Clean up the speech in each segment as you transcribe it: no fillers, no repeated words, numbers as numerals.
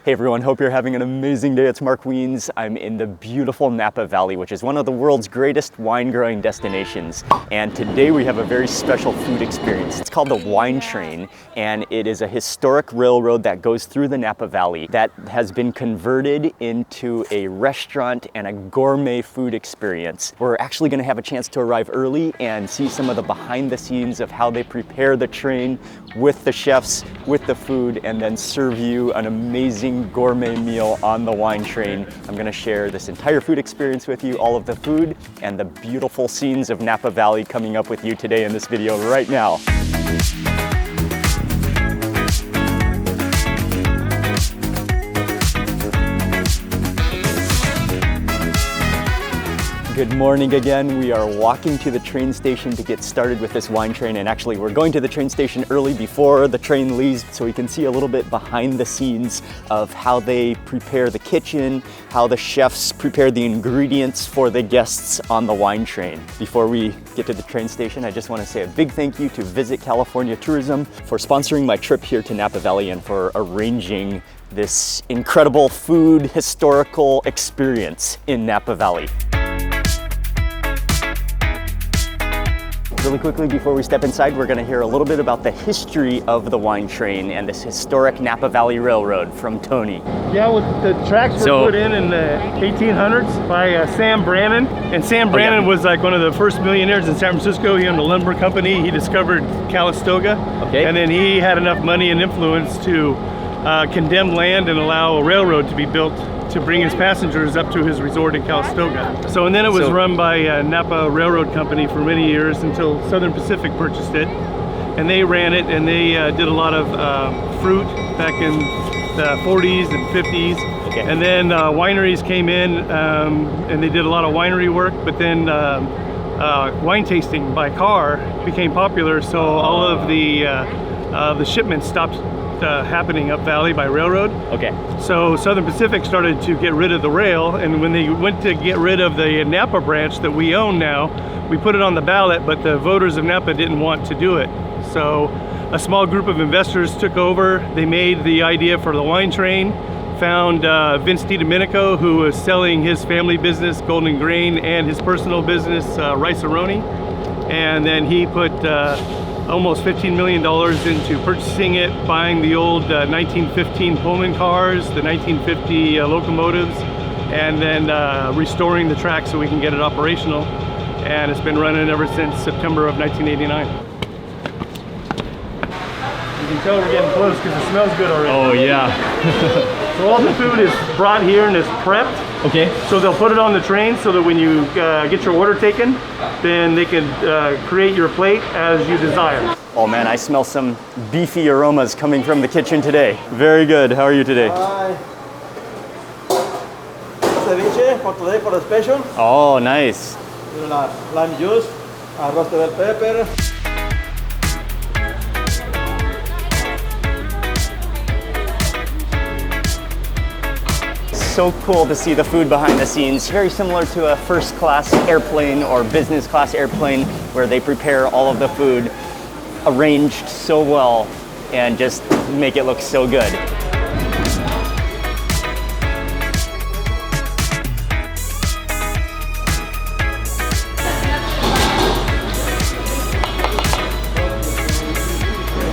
Hey everyone, hope you're having an amazing day. It's Mark Wiens. I'm in the beautiful Napa Valley, which is one of the world's greatest wine growing destinations. And today we have a very special food experience. It's called the Wine Train, and it is a historic railroad that goes through the Napa Valley that has been converted into a restaurant and a gourmet food experience. We're actually gonna have a chance to arrive early and see some of the behind the scenes of how they prepare the train with the chefs, with the food, and then serve you an amazing gourmet meal on the wine train. I'm gonna share this entire food experience with you, all of the food and the beautiful scenes of Napa Valley coming up with you today in this video right now. Good morning again. We are walking to the train station to get started with this wine train, and actually we're going to the train station early before the train leaves so we can see a little bit behind the scenes of how they prepare the kitchen, how the chefs prepare the ingredients for the guests on the wine train. Before we get to the train station, I just want to say a big thank you to Visit California Tourism for sponsoring my trip here to Napa Valley and for arranging this incredible food historical experience in Napa Valley. Really quickly, before we step inside, we're going to hear a little bit about the history of the wine train and this historic Napa Valley Railroad from Tony. Yeah, well, the tracks were put in the 1800s by Sam Brannan. And Sam Brannan was like one of the first millionaires in San Francisco. He owned a lumber company. He discovered Calistoga. And then he had enough money and influence to condemn land and allow a railroad to be built to bring his passengers up to his resort in Calistoga. So, and then it was run by Napa Railroad Company for many years until Southern Pacific purchased it. And they ran it, and they did a lot of fruit back in the 40s and 50s. And then wineries came in, and they did a lot of winery work, but then wine tasting by car became popular, so all of the shipments stopped happening up valley by railroad. So Southern Pacific started to get rid of the rail, and when they went to get rid of the Napa branch that we own now, we put it on the ballot, but the voters of Napa didn't want to do it. So a small group of investors took over. They made the idea for the wine train, found Vince DiDomenico, who was selling his family business, Golden Grain, and his personal business, Rice-A-Roni, and then he put almost $15 million into purchasing it, buying the old 1915 Pullman cars, the 1950 locomotives, and then restoring the track so we can get it operational. And it's been running ever since September of 1989. You can tell we're getting close because it smells good already. Oh yeah. So all the food is brought here and is prepped. So they'll put it on the train so that when you get your order taken, then they can create your plate as you desire. Oh man, I smell some beefy aromas coming from the kitchen today. Very good. How are you today? Hi. Ceviche for today for the special. Oh, nice. Lime juice, arroz de bell pepper. So cool to see the food behind the scenes. Very similar to a first class airplane or business class airplane where they prepare all of the food arranged so well and just make it look so good.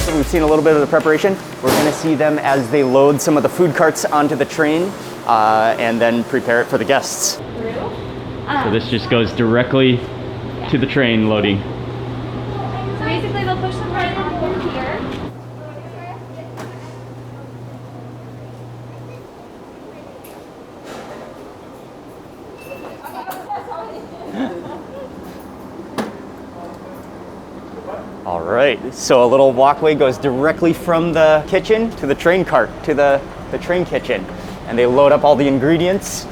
So we've seen a little bit of the preparation. We're gonna see them as they load some of the food carts onto the train and then prepare it for the guests. So this just goes directly to the train loading. So basically they'll push them right in here. All right, so a little walkway goes directly from the kitchen to the train cart, to the train kitchen. And they load up all the ingredients.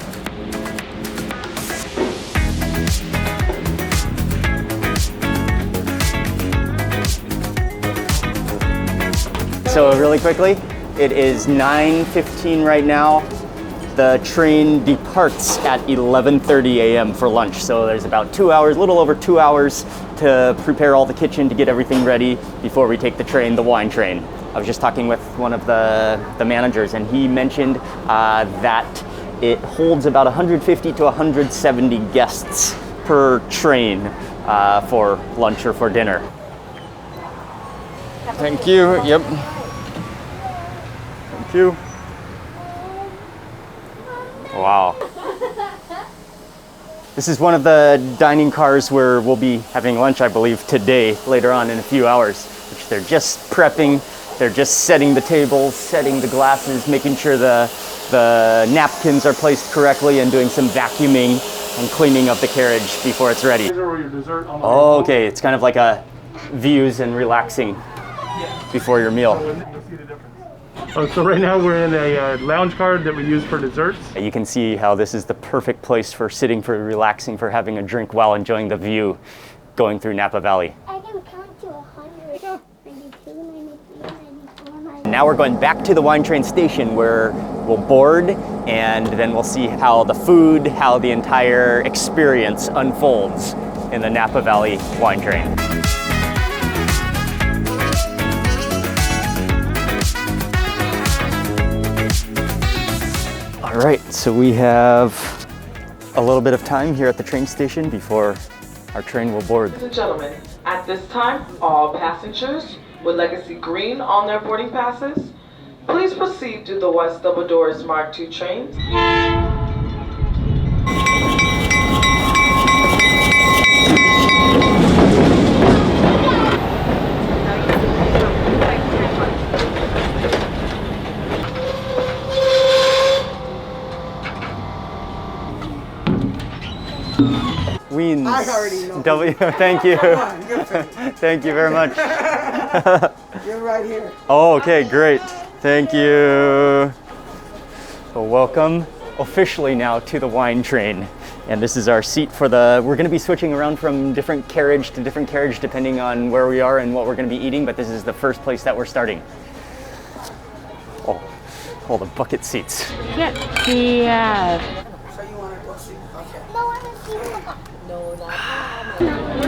So really quickly, it is 9:15 right now. The train departs at 11:30 a.m. for lunch. So there's about 2 hours, a little over 2 hours to prepare all the kitchen to get everything ready before we take the train, the wine train. I was just talking with one of the managers, and he mentioned that it holds about 150 to 170 guests per train for lunch or for dinner. Thank you. Yep. Thank you. Wow. This is one of the dining cars where we'll be having lunch, I believe, today, later on in a few hours, which they're just prepping. They're just setting the tables, setting the glasses, making sure the napkins are placed correctly, and doing some vacuuming and cleaning up the carriage before it's ready. Oh, okay. It's kind of like a views and relaxing before your meal. So right now we're in a lounge car that we use for desserts. You can see how this is the perfect place for sitting, for relaxing, for having a drink while enjoying the view going through Napa Valley. I can count to 100. 92, 93, 94, Now we're going back to the wine train station where we'll board, and then we'll see how the food, how the entire experience unfolds in the Napa Valley wine train. All right, so we have a little bit of time here at the train station before our train will board. Ladies and gentlemen, at this time, all passengers with Legacy Green on their boarding passes, please proceed to the West Double Doors Mark II trains. Wiens. I already know. Thank you. Come on, Thank you very much. you're right here. Oh, okay, great. Thank you. Well, welcome officially now to the wine train. And this is our seat for we're gonna be switching around from different carriage to different carriage depending on where we are and what we're gonna be eating, but this is the first place that we're starting. Oh, the bucket seats. Yeah. So you want to go see? Okay. No, I haven't seen them.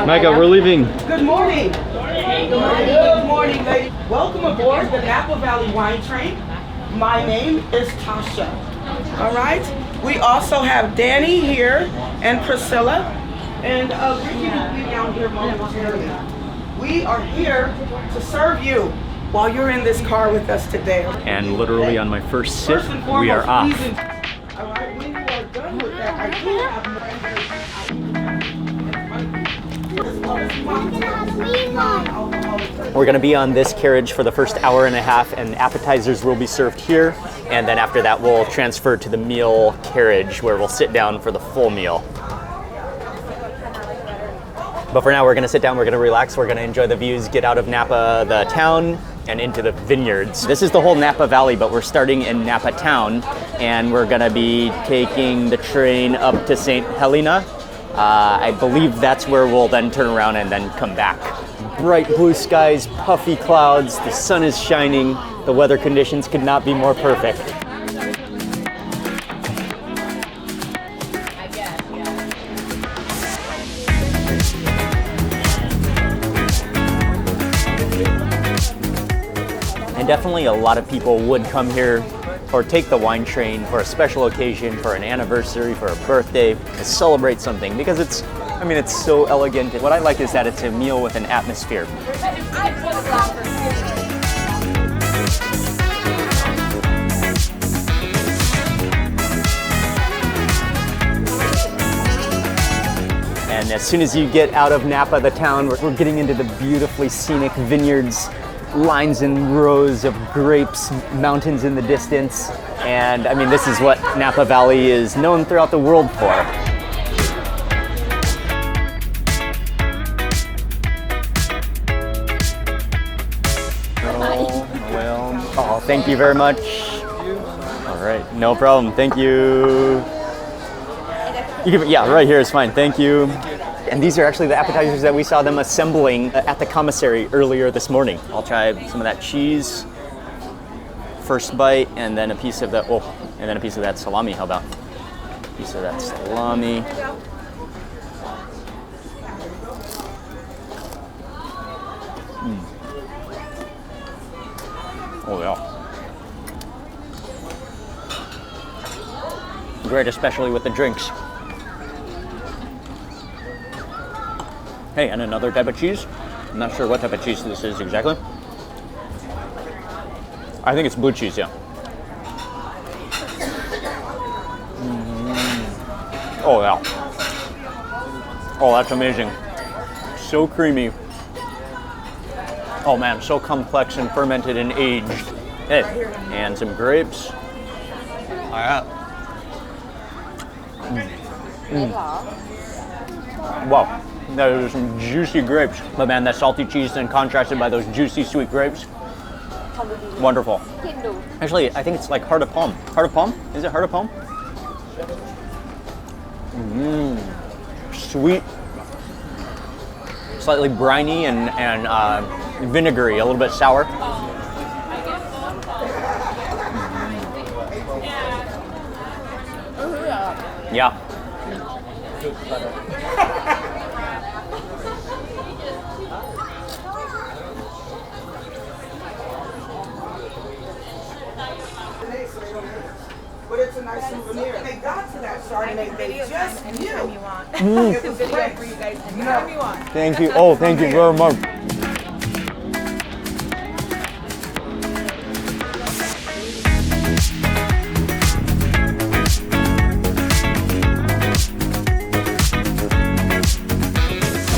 Micah, we're leaving. Good morning. Good morning, ladies. Welcome aboard the Napa Valley Wine Train. My name is Tasha. All right. We also have Danny here and Priscilla, and Ricky will be down here momentarily. We are here to serve you while you're in this car with us today. And literally on my first sip, First and foremost, we are off. All right. When you are done with that, I do have We're gonna be on this carriage for the first hour and a half, and appetizers will be served here. And then after that, we'll transfer to the meal carriage where we'll sit down for the full meal. But for now, we're gonna sit down, we're gonna relax, we're gonna enjoy the views, get out of Napa, the town, and into the vineyards. This is the whole Napa Valley, but we're starting in Napa town, and we're gonna be taking the train up to St. Helena. I believe that's where we'll then turn around and then come back. Bright blue skies, puffy clouds, the sun is shining, the weather conditions could not be more perfect. And definitely a lot of people would come here or take the wine train for a special occasion, for an anniversary, for a birthday, to celebrate something, because it's so elegant. What I like is that it's a meal with an atmosphere. And as soon as you get out of Napa, the town, we're getting into the beautifully scenic vineyards, lines and rows of grapes, mountains in the distance. And I mean, this is what Napa Valley is known throughout the world for. Oh, thank you very much. All right, no problem. Thank you. Yeah, right here is fine. Thank you. And these are actually the appetizers that we saw them assembling at the commissary earlier this morning. I'll try some of that cheese. First bite, and then a piece of that salami. How about a piece of that salami? Oh yeah. Great, especially with the drinks. Hey, and another type of cheese. I'm not sure what type of cheese this is exactly. I think it's blue cheese, yeah. Oh yeah. Oh, that's amazing. So creamy. Oh man, so complex and fermented and aged. Hey, and some grapes. All right. Wow, those are some juicy grapes. But man, that salty cheese then contrasted by those juicy sweet grapes. Wonderful. Actually, I think it's like heart of palm. Heart of palm? Is it heart of palm? Sweet, slightly briny and vinegary, a little bit sour. Yeah. But it's a nice souvenir. They got to that Chardonnay, they just knew. It was great for you guys anytime you want. Thank you. Oh, thank you very much.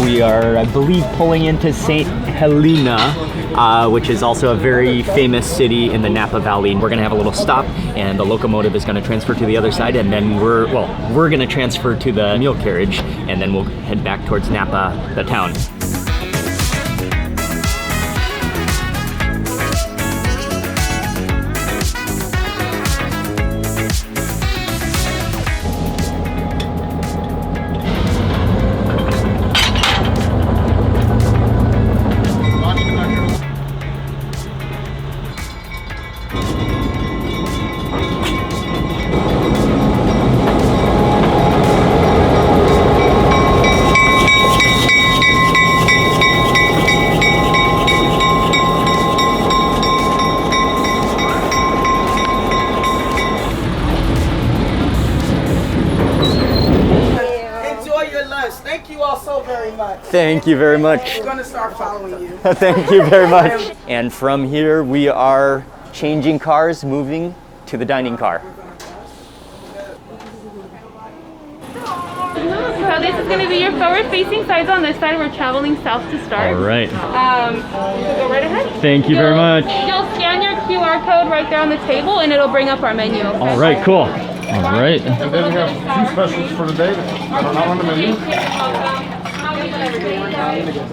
We are, I believe, pulling into St. Helena, which is also a very famous city in the Napa Valley. We're gonna have a little stop, and the locomotive is gonna transfer to the other side, and then we're gonna transfer to the mule carriage, and then we'll head back towards Napa, the town. Thank you all so very much. Thank you very much. We're gonna start following you. Thank you very much. And from here, we are changing cars, moving to the dining car. So this is going to be your forward-facing sides on this side. We're traveling south to start. All right. Go right ahead. Thank you very much. You'll scan your QR code right there on the table, and it'll bring up our menu. Okay? All right, cool. All right. And then we have two specials for today that are not on the menu.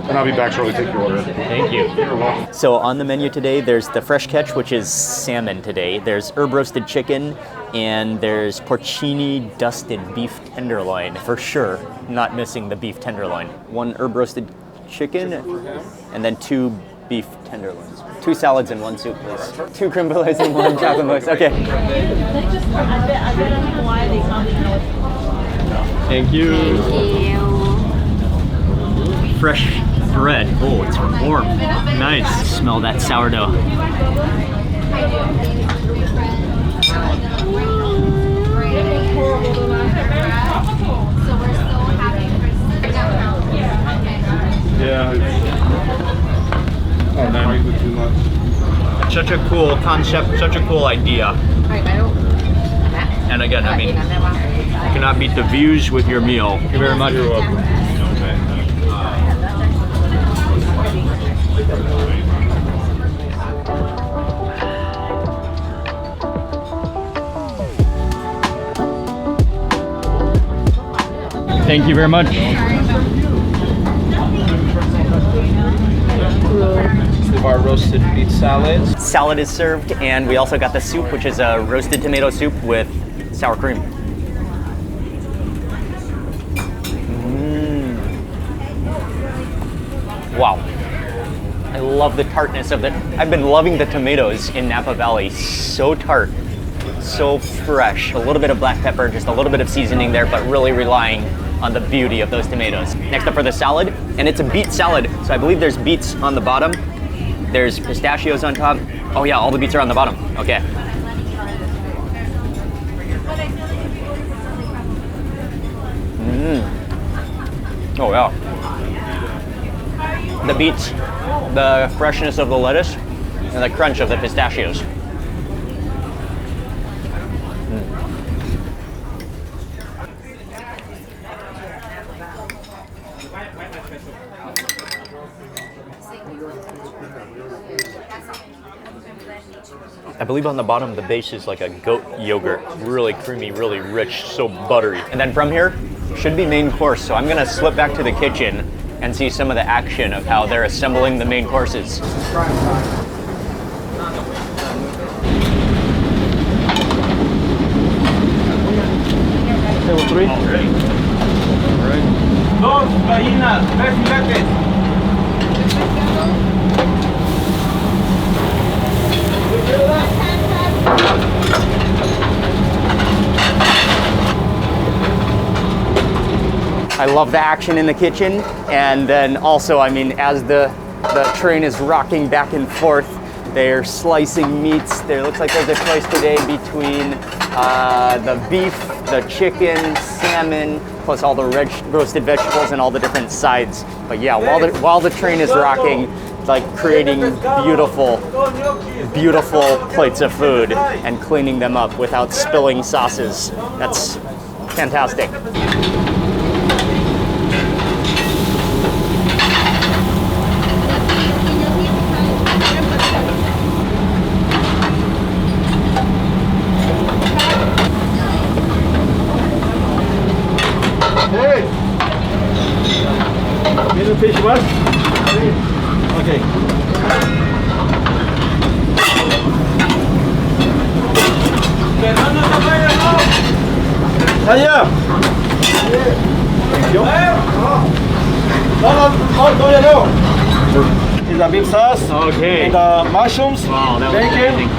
And I'll be back shortly to take your order. Thank you. You're welcome. So on the menu today, there's the fresh catch, which is salmon today. There's herb roasted chicken, and there's porcini dusted beef tenderloin. For sure, not missing the beef tenderloin. One herb roasted chicken, and then 2 beef tenderloins. 2 salads and 1 soup, please. 2 creme brulees and 1 chocolate mousse. Okay. Thank you. Fresh bread. Oh, it's warm. Nice. Smell that sourdough. Yeah. Oh, that makes it too much. Such a cool concept, such a cool idea. And again, I mean, you cannot beat the views with your meal. Thank you very much. You're welcome. Thank you very much. Our roasted beet salads. Salad is served, and we also got the soup, which is a roasted tomato soup with sour cream. Wow. I love the tartness of it. I've been loving the tomatoes in Napa Valley. So tart, so fresh. A little bit of black pepper, just a little bit of seasoning there, but really relying on the beauty of those tomatoes. Next up for the salad, and it's a beet salad. So I believe there's beets on the bottom. There's pistachios on top, Oh yeah, all the beets are on the bottom. Okay. Oh yeah. The beets, the freshness of the lettuce, and the crunch of the pistachios. I believe on the bottom the base is like a goat yogurt, really creamy, really rich, so buttery. And then from here should be main course. So I'm gonna slip back to the kitchen and see some of the action of how they're assembling the main courses. Table 3. Already. All right. Dos gallinas, 3 filetes. I love the action in the kitchen, and then also, I mean, as the train is rocking back and forth, they're slicing meats. There looks like there's a choice today between the beef, the chicken, salmon, plus all the roasted vegetables and all the different sides. But yeah, while the train is rocking, like creating beautiful plates of food and cleaning them up without spilling sauces. That's fantastic. Fish what? Okay. Allá. No. Is the beef sauce. Okay. And the mushrooms. Wow, that was bacon. amazing.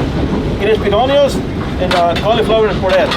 Crispy onions and the cauliflower and puree.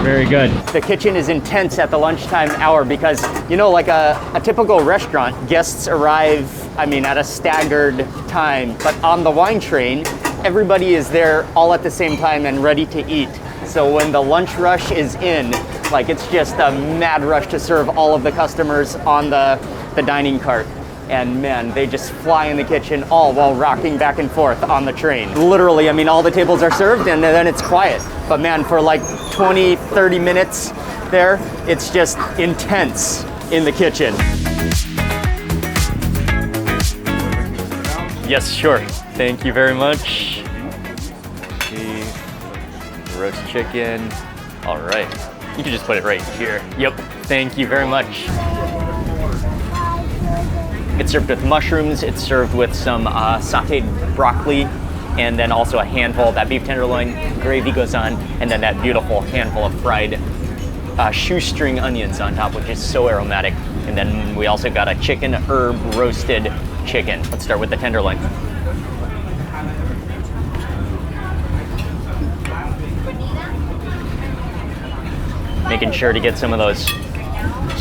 Very good. The kitchen is intense at the lunchtime hour because, you know, like a typical restaurant, guests arrive, I mean, at a staggered time. But on the wine train, everybody is there all at the same time and ready to eat. So when the lunch rush is in, like it's just a mad rush to serve all of the customers on the dining cart. And man, they just fly in the kitchen all while rocking back and forth on the train. Literally, I mean, all the tables are served and then it's quiet. But man, for like 20, 30 minutes there, it's just intense in the kitchen. Yes, sure. Thank you very much. Beef, roast chicken. All right. You can just put it right here. Yep. Thank you very much. It's served with mushrooms, it's served with some sauteed broccoli, and then also a handful of that beef tenderloin. Gravy goes on, and then that beautiful handful of fried shoestring onions on top, which is so aromatic. And then we also got a chicken herb roasted chicken. Let's start with the tenderloin. Making sure to get some of those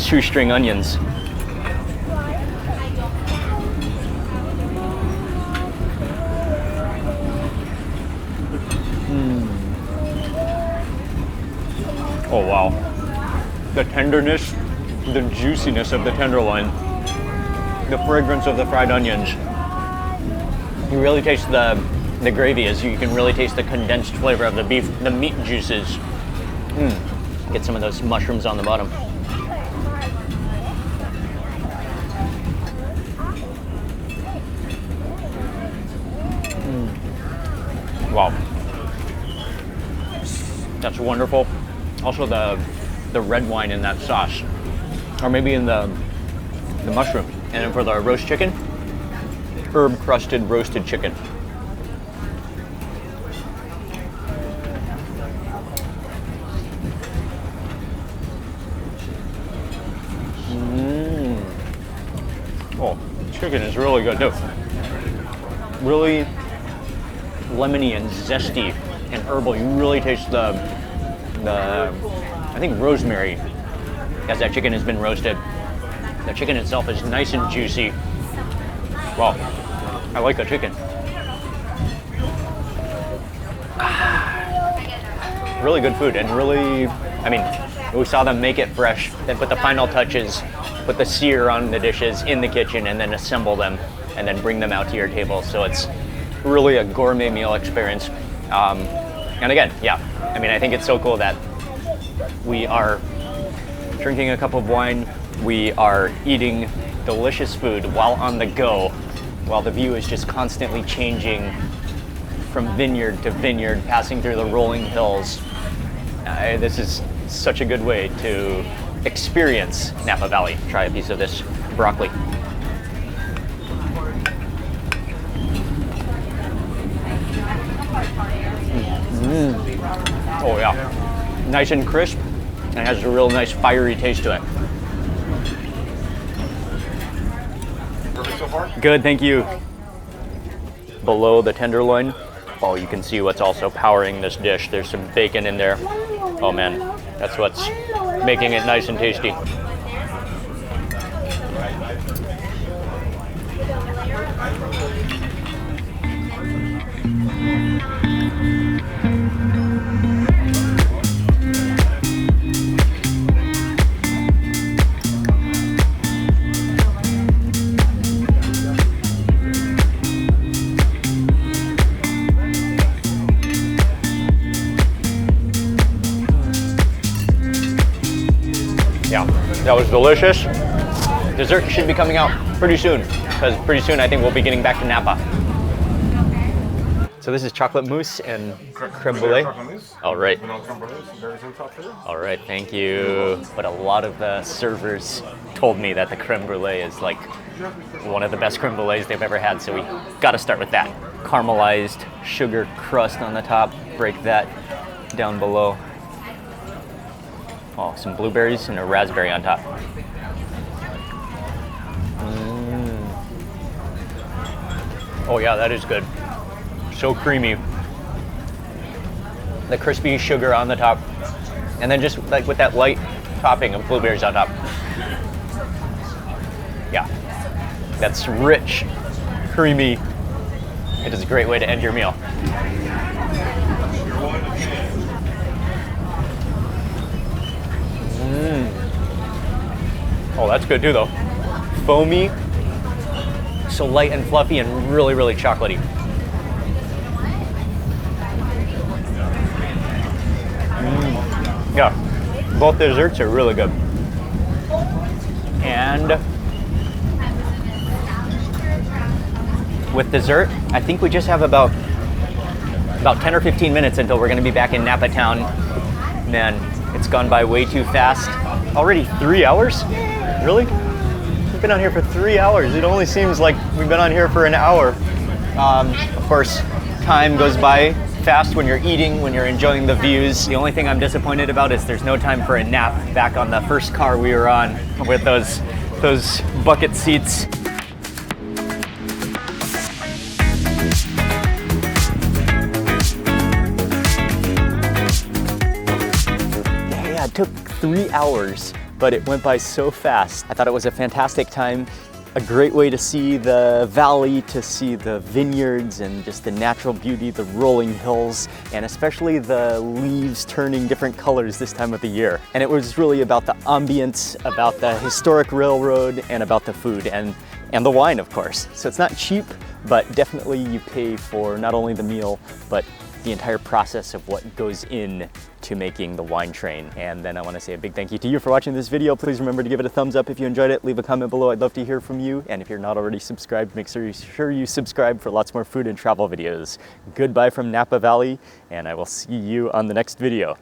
shoestring onions. Oh wow. The tenderness, the juiciness of the tenderloin, the fragrance of the fried onions. You really taste the gravy, as you can really taste the condensed flavor of the beef, the meat juices. Get some of those mushrooms on the bottom. Wow. That's wonderful. Also the red wine in that sauce, or maybe in the mushroom. And then for the roast chicken, herb crusted roasted chicken. Oh, chicken is really good too. Really lemony and zesty and herbal. You really taste the I think rosemary as that chicken has been roasted. The chicken itself is nice and juicy. Wow, I like the chicken. really good food and really, I mean, we saw them make it fresh, then put the final touches, put the sear on the dishes in the kitchen and then assemble them and then bring them out to your table. So it's really a gourmet meal experience. And again, yeah, I mean, I think it's so cool that we are drinking a cup of wine, we are eating delicious food while on the go, while the view is just constantly changing from vineyard to vineyard, passing through the rolling hills. This is such a good way to experience Napa Valley. Try a piece of this broccoli. Oh yeah, nice and crisp, and it has a real nice fiery taste to it. Perfect so far? Good, thank you. Below the tenderloin, oh, you can see what's also powering this dish. There's some bacon in there. Oh man, that's what's making it nice and tasty. Yeah, that was delicious. Dessert should be coming out pretty soon, because pretty soon I think we'll be getting back to Napa. So this is chocolate mousse and creme brulee. All right. All right, thank you. But a lot of the servers told me that the creme brulee is like one of the best creme brulees they've ever had, so we gotta start with that. Caramelized sugar crust on the top, break that down below. Oh, some blueberries and a raspberry on top. Oh yeah, that is good. So creamy. The crispy sugar on the top. And then just like with that light topping of blueberries on top. Yeah, that's rich, creamy. It is a great way to end your meal. Oh, that's good too though. Foamy, so light and fluffy and really, really chocolatey. Yeah, both desserts are really good. And with dessert, I think we just have about 10 or 15 minutes until we're gonna be back in Napa Town. Man, it's gone by way too fast. Already 3 hours? Really? We've been on here for 3 hours. It only seems like we've been on here for an hour. Of course, time goes by fast when you're eating, when you're enjoying the views. The only thing I'm disappointed about is there's no time for a nap back on the first car we were on with those bucket seats. Yeah, it took 3 hours, but it went by so fast. I thought it was a fantastic time. A great way to see the valley, to see the vineyards and just the natural beauty, the rolling hills, and especially the leaves turning different colors this time of the year. And it was really about the ambience, about the historic railroad, and about the food and the wine, of course. So it's not cheap, but definitely you pay for not only the meal, but the entire process of what goes in to making the wine train. And then I want to say a big thank you to you for watching this video. Please remember to give it a thumbs up if you enjoyed it. Leave a comment below. I'd love to hear from you. And if you're not already subscribed, make sure you subscribe for lots more food and travel videos. Goodbye from Napa Valley, and I will see you on the next video.